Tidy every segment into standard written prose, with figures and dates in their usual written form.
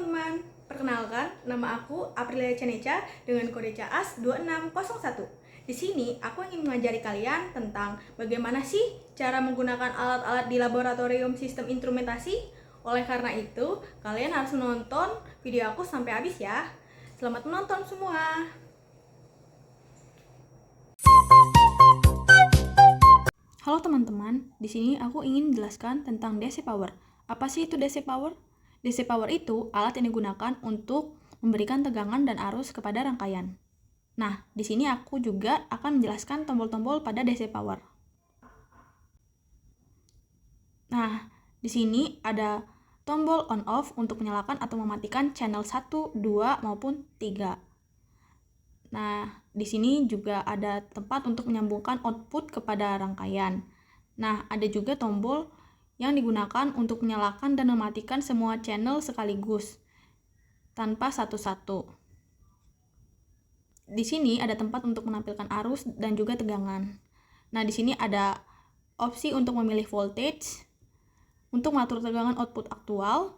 teman-teman, perkenalkan nama aku Aprilia Ceneca dengan kode CAAS 2601. Di sini aku ingin mengajari kalian tentang bagaimana sih cara menggunakan alat-alat di laboratorium sistem instrumentasi. Oleh karena itu, kalian harus menonton video aku sampai habis ya. Selamat menonton semua. Halo teman-teman, di sini aku ingin menjelaskan tentang DC power. Apa sih itu DC power? DC power itu alat yang digunakan untuk memberikan tegangan dan arus kepada rangkaian. Nah, di sini aku juga akan menjelaskan tombol-tombol pada DC power. Nah, di sini ada tombol on off untuk menyalakan atau mematikan channel 1, 2 maupun 3. Nah, di sini juga ada tempat untuk menyambungkan output kepada rangkaian. Nah, ada juga tombol yang digunakan untuk menyalakan dan mematikan semua channel sekaligus tanpa satu-satu. Di sini ada tempat untuk menampilkan arus dan juga tegangan. Nah, di sini ada opsi untuk memilih voltage, untuk mengatur tegangan output aktual.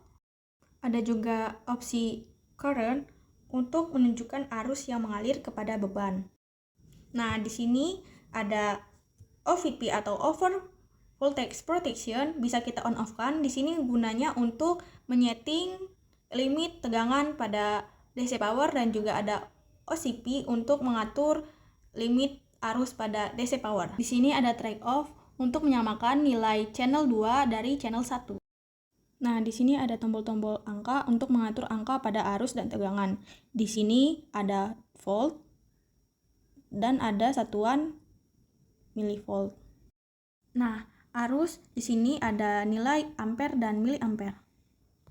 Ada juga opsi current untuk menunjukkan arus yang mengalir kepada beban. Nah, di sini ada OVP atau over voltage protection, bisa kita on off kan. Di sini gunanya untuk menyeting limit tegangan pada DC power, dan juga ada OCP untuk mengatur limit arus pada DC power. Di sini ada trade off untuk menyamakan nilai channel 2 dari channel 1. Nah, di sini ada tombol-tombol angka untuk mengatur angka pada arus dan tegangan. Di sini ada volt dan ada satuan milivolt. Nah, arus di sini ada nilai ampere dan miliampere.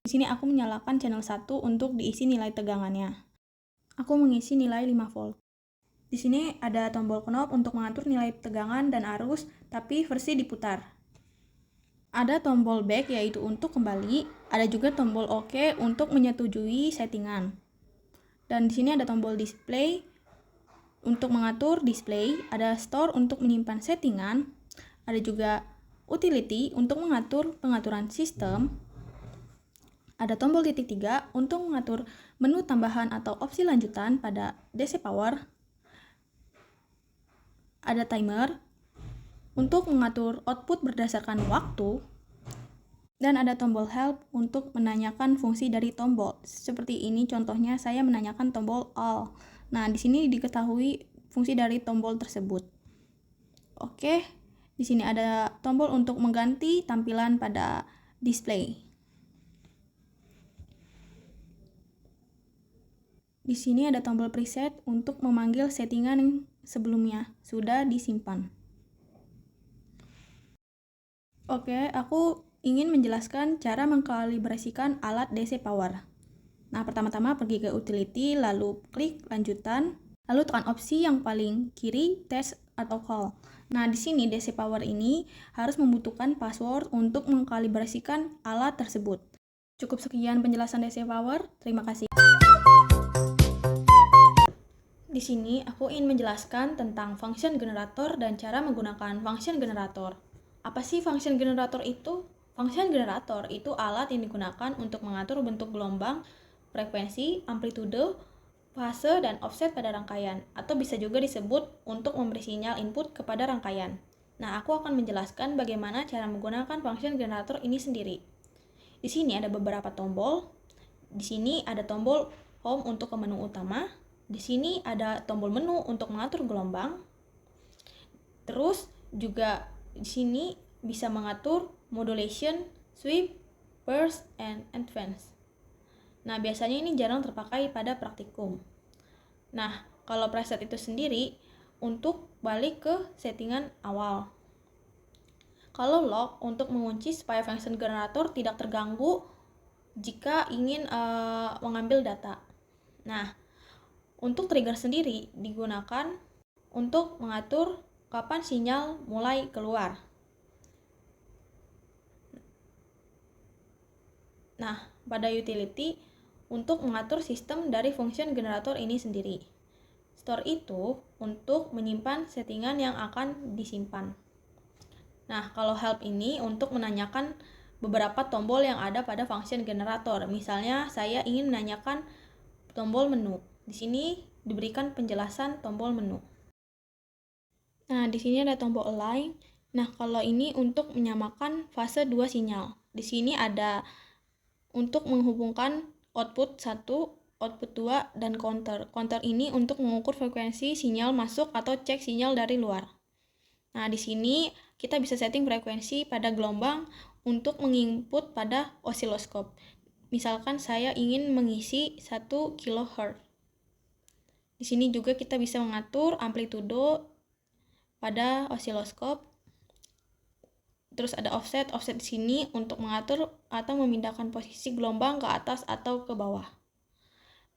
Di sini aku menyalakan channel 1 untuk diisi nilai tegangannya. Aku mengisi nilai 5 volt. Di sini ada tombol knob untuk mengatur nilai tegangan dan arus, tapi versi diputar. Ada tombol back yaitu untuk kembali, ada juga tombol OK untuk menyetujui settingan. Dan di sini ada tombol display untuk mengatur display, ada store untuk menyimpan settingan, ada juga utility untuk mengatur pengaturan sistem, ada tombol titik 3 untuk mengatur menu tambahan atau opsi lanjutan pada DC power, ada timer untuk mengatur output berdasarkan waktu, dan ada tombol help untuk menanyakan fungsi dari tombol. Seperti ini contohnya, saya menanyakan tombol all. Nah, di sini diketahui fungsi dari tombol tersebut. Oke, di sini ada tombol untuk mengganti tampilan pada display. Di sini ada tombol preset untuk memanggil settingan yang sebelumnya sudah disimpan. Oke, aku ingin menjelaskan cara mengkalibrasikan alat DC power. Nah, pertama-tama pergi ke utility, lalu klik lanjutan, lalu tekan opsi yang paling kiri, test atau call. Nah, di sini DC power ini harus membutuhkan password untuk mengkalibrasikan alat tersebut. Cukup sekian penjelasan DC power. Terima kasih. Di sini aku ingin menjelaskan tentang function generator dan cara menggunakan function generator. Apa sih function generator itu? Function generator itu alat yang digunakan untuk mengatur bentuk gelombang, frekuensi, amplitude, fase, dan offset pada rangkaian, atau bisa juga disebut untuk memberi sinyal input kepada rangkaian. Nah, aku akan menjelaskan bagaimana cara menggunakan function generator ini sendiri. Di sini ada beberapa tombol. Di sini ada tombol home untuk ke menu utama. Di sini ada tombol menu untuk mengatur gelombang. Terus juga di sini bisa mengatur modulation, sweep, burst, and advance. Nah, biasanya ini jarang terpakai pada praktikum. Nah, kalau preset itu sendiri untuk balik ke settingan awal. Kalau lock untuk mengunci supaya function generator tidak terganggu jika ingin mengambil data. Nah, untuk trigger sendiri digunakan untuk mengatur kapan sinyal mulai keluar. Nah, pada utility untuk mengatur sistem dari function generator ini sendiri. Store itu untuk menyimpan settingan yang akan disimpan. Nah, kalau help ini untuk menanyakan beberapa tombol yang ada pada function generator. Misalnya saya ingin menanyakan tombol menu. Di sini diberikan penjelasan tombol menu. Nah, di sini ada tombol align. Nah, kalau ini untuk menyamakan fase 2 sinyal. Di sini ada untuk menghubungkan output 1, output 2, dan counter. Counter ini untuk mengukur frekuensi sinyal masuk atau cek sinyal dari luar. Nah, di sini kita bisa setting frekuensi pada gelombang untuk menginput pada osiloskop. Misalkan saya ingin mengisi 1 kHz. Di sini juga kita bisa mengatur amplitudo pada osiloskop. Terus ada offset di sini untuk mengatur atau memindahkan posisi gelombang ke atas atau ke bawah.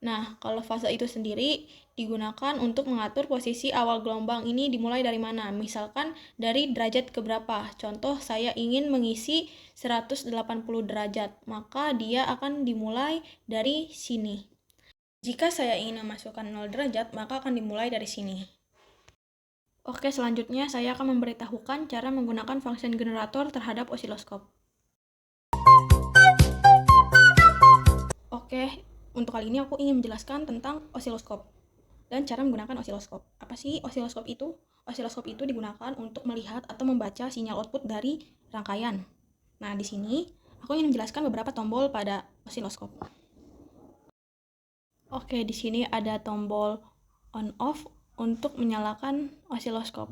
Nah, kalau fase itu sendiri digunakan untuk mengatur posisi awal gelombang ini dimulai dari mana. Misalkan dari derajat keberapa. Contoh, saya ingin mengisi 180 derajat, maka dia akan dimulai dari sini. Jika saya ingin memasukkan 0 derajat, maka akan dimulai dari sini. Oke, selanjutnya saya akan memberitahukan cara menggunakan function generator terhadap osiloskop. Oke, untuk kali ini aku ingin menjelaskan tentang osiloskop dan cara menggunakan osiloskop. Apa sih osiloskop itu? Osiloskop itu digunakan untuk melihat atau membaca sinyal output dari rangkaian. Nah, di sini aku ingin menjelaskan beberapa tombol pada osiloskop. Oke, di sini ada tombol on off untuk menyalakan osiloskop.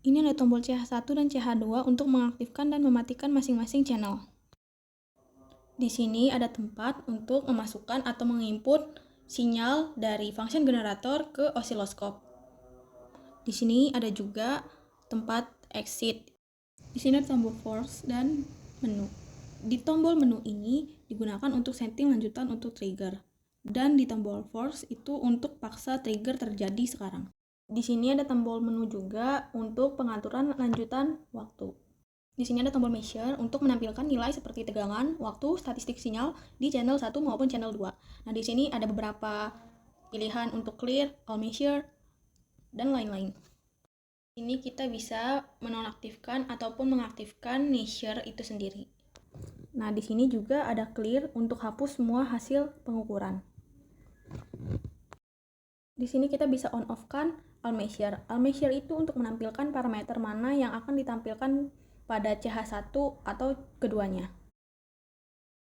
Ini ada tombol CH1 dan CH2 untuk mengaktifkan dan mematikan masing-masing channel. Di sini ada tempat untuk memasukkan atau menginput sinyal dari function generator ke osiloskop. Di sini ada juga tempat exit. Di sini ada tombol force dan menu. Di tombol menu ini digunakan untuk setting lanjutan untuk trigger. Dan di tombol force itu untuk paksa trigger terjadi sekarang. Di sini ada tombol menu juga untuk pengaturan lanjutan waktu. Di sini ada tombol measure untuk menampilkan nilai seperti tegangan, waktu, statistik sinyal di channel 1 maupun channel 2. Nah, di sini ada beberapa pilihan untuk clear, all measure, dan lain-lain. Ini kita bisa menonaktifkan ataupun mengaktifkan measure itu sendiri. Nah, di sini juga ada clear untuk hapus semua hasil pengukuran. Di sini kita bisa on off-kan all measure. All measure itu untuk menampilkan parameter mana yang akan ditampilkan pada CH1 atau keduanya.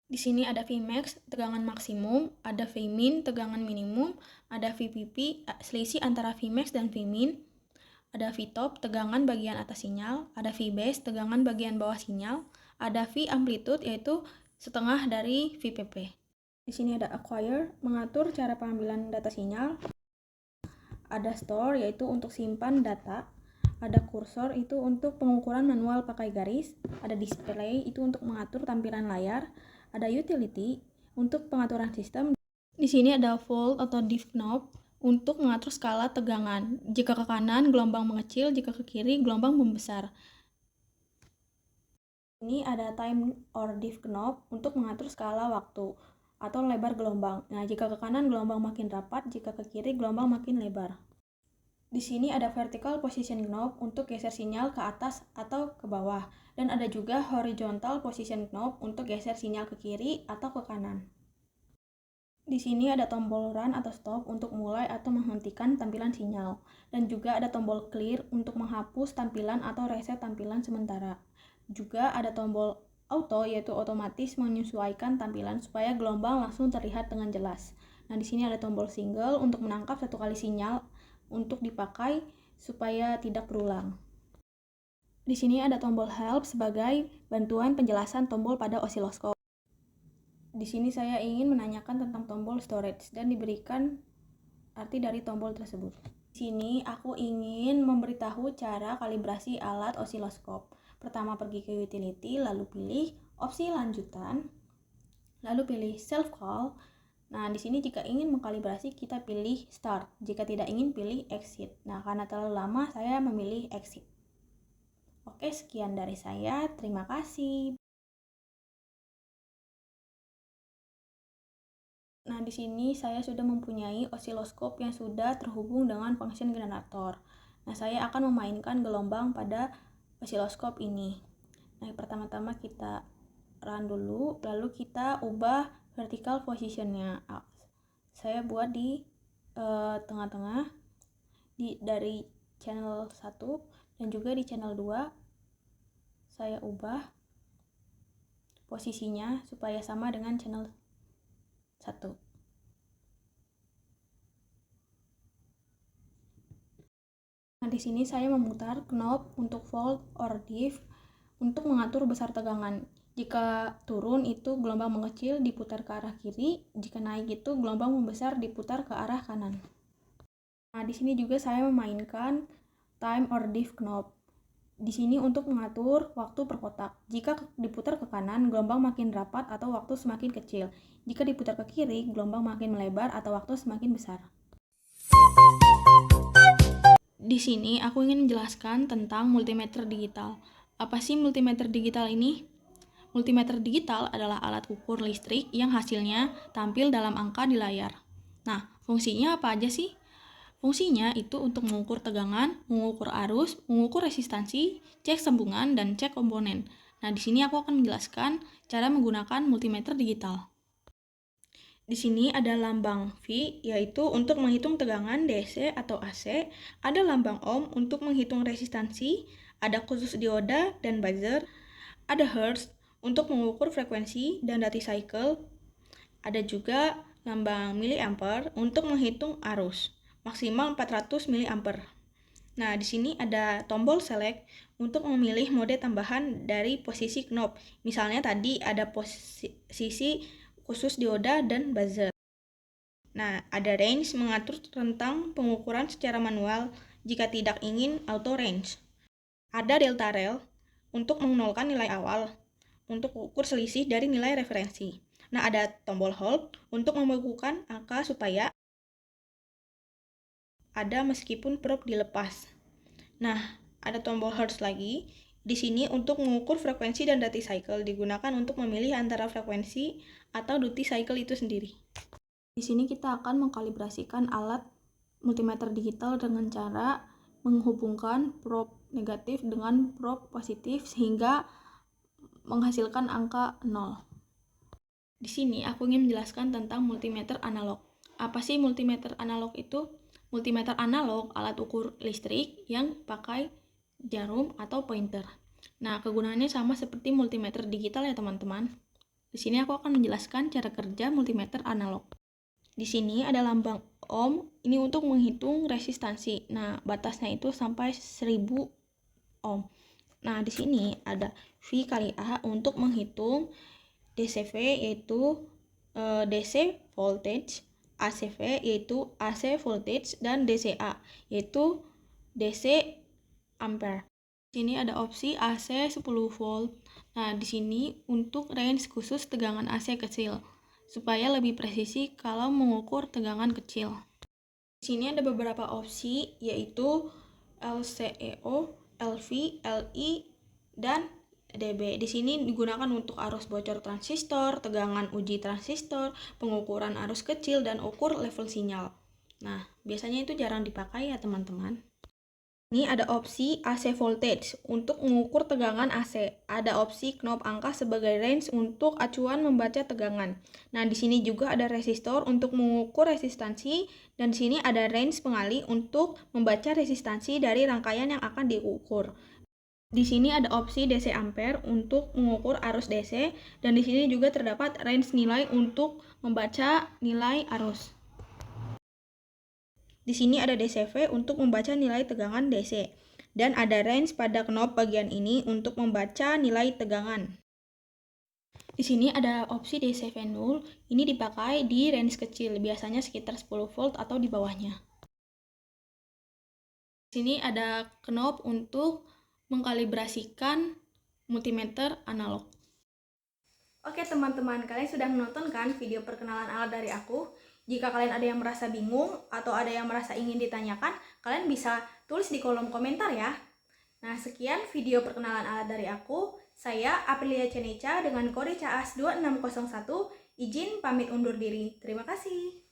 Di sini ada Vmax, tegangan maksimum, ada Vmin, tegangan minimum, ada Vpp, selisih antara Vmax dan Vmin, ada Vtop, tegangan bagian atas sinyal, ada Vbase, tegangan bagian bawah sinyal, ada V amplitude yaitu setengah dari Vpp. Di sini ada acquire, mengatur cara pengambilan data sinyal, ada store yaitu untuk simpan data, ada kursor itu untuk pengukuran manual pakai garis, ada display itu untuk mengatur tampilan layar, ada utility untuk pengaturan sistem. Di sini ada volt atau diff knob untuk mengatur skala tegangan. Jika ke kanan gelombang mengecil, jika ke kiri gelombang membesar. Ini ada time or diff knob untuk mengatur skala waktu atau lebar gelombang. Nah, jika ke kanan gelombang makin rapat, jika ke kiri gelombang makin lebar. Di sini ada vertical position knob untuk geser sinyal ke atas atau ke bawah, dan ada juga horizontal position knob untuk geser sinyal ke kiri atau ke kanan. Di sini ada tombol run atau stop untuk mulai atau menghentikan tampilan sinyal, dan juga ada tombol clear untuk menghapus tampilan atau reset tampilan sementara. Juga ada tombol auto yaitu otomatis menyesuaikan tampilan supaya gelombang langsung terlihat dengan jelas. Nah, di sini ada tombol single untuk menangkap satu kali sinyal untuk dipakai supaya tidak berulang. Di sini ada tombol help sebagai bantuan penjelasan tombol pada osiloskop. Di sini saya ingin menanyakan tentang tombol storage dan diberikan arti dari tombol tersebut. Di sini aku ingin memberitahu cara kalibrasi alat osiloskop. Pertama pergi ke utility, lalu pilih opsi lanjutan, lalu pilih self call. Nah, di sini jika ingin mengkalibrasi kita pilih start, jika tidak ingin pilih exit. Nah, karena terlalu lama saya memilih exit. Oke, sekian dari saya. Terima kasih. Nah, di sini saya sudah mempunyai osiloskop yang sudah terhubung dengan function generator. Nah, saya akan memainkan gelombang pada osiloskop ini. Nah, pertama-tama kita run dulu, lalu kita ubah vertical positionnya. Saya buat di tengah-tengah, dari channel 1 dan juga di channel 2 saya ubah posisinya supaya sama dengan channel 1. Nah, di sini saya memutar knob untuk fold or diff untuk mengatur besar tegangan. Jika turun itu gelombang mengecil diputar ke arah kiri, jika naik itu gelombang membesar diputar ke arah kanan. Nah, di sini juga saya memainkan time or diff knob. Di sini untuk mengatur waktu per kotak. Jika diputar ke kanan, gelombang makin rapat atau waktu semakin kecil. Jika diputar ke kiri, gelombang makin melebar atau waktu semakin besar. Di sini aku ingin menjelaskan tentang multimeter digital. Apa sih multimeter digital ini? Multimeter digital adalah alat ukur listrik yang hasilnya tampil dalam angka di layar. Nah, fungsinya apa aja sih? Fungsinya itu untuk mengukur tegangan, mengukur arus, mengukur resistansi, cek sambungan, dan cek komponen. Nah, di sini aku akan menjelaskan cara menggunakan multimeter digital. Di sini ada lambang V, yaitu untuk menghitung tegangan DC atau AC, ada lambang ohm untuk menghitung resistansi, ada khusus dioda dan buzzer, ada Hertz untuk mengukur frekuensi dan duty cycle, ada juga lambang miliampere untuk menghitung arus, maksimal 400 miliampere. Nah, di sini ada tombol select untuk memilih mode tambahan dari posisi knob. Misalnya tadi ada posisi khusus dioda dan buzzer. Nah, ada range mengatur tentang pengukuran secara manual jika tidak ingin auto range. Ada delta rel untuk menolkan nilai awal untuk ukur selisih dari nilai referensi. Nah, ada tombol hold untuk membekukan angka supaya ada meskipun probe dilepas. Nah, ada tombol hertz lagi. Di sini untuk mengukur frekuensi dan duty cycle digunakan untuk memilih antara frekuensi atau duty cycle itu sendiri. Di sini kita akan mengkalibrasikan alat multimeter digital dengan cara menghubungkan probe negatif dengan probe positif sehingga menghasilkan angka 0. Di sini aku ingin menjelaskan tentang multimeter analog. Apa sih multimeter analog itu? Multimeter analog alat ukur listrik yang pakai jarum atau pointer. Nah, kegunaannya sama seperti multimeter digital ya teman-teman. Di sini aku akan menjelaskan cara kerja multimeter analog. Di sini ada lambang ohm, ini untuk menghitung resistansi. Nah, batasnya itu sampai 1000 ohm. Nah, di sini ada V kali A untuk menghitung DCV yaitu DC voltage, ACV yaitu AC voltage, dan DCA yaitu DC ampere. Di sini ada opsi AC 10 volt. Nah, di sini untuk range khusus tegangan AC kecil supaya lebih presisi kalau mengukur tegangan kecil. Di sini ada beberapa opsi yaitu LCEO, LV, LI, dan dB. Di sini digunakan untuk arus bocor transistor, tegangan uji transistor, pengukuran arus kecil, dan ukur level sinyal. Nah, biasanya itu jarang dipakai ya teman-teman. Ini ada opsi AC voltage untuk mengukur tegangan AC. Ada opsi knob angka sebagai range untuk acuan membaca tegangan. Nah, di sini juga ada resistor untuk mengukur resistansi, dan di sini ada range pengalih untuk membaca resistansi dari rangkaian yang akan diukur. Di sini ada opsi DC ampere untuk mengukur arus DC, dan di sini juga terdapat range nilai untuk membaca nilai arus. Di sini ada DCV untuk membaca nilai tegangan DC, dan ada range pada knob bagian ini untuk membaca nilai tegangan. Di sini ada opsi DCV 0, ini dipakai di range kecil, biasanya sekitar 10 volt atau di bawahnya. Di sini ada knob untuk mengkalibrasikan multimeter analog. Oke teman-teman, kalian sudah menonton kan video perkenalan alat dari aku? Jika kalian ada yang merasa bingung atau ada yang merasa ingin ditanyakan, kalian bisa tulis di kolom komentar ya. Nah, sekian video perkenalan alat dari aku. Saya Aprilia Ceneca dengan kode CAS 2601. Izin pamit undur diri. Terima kasih.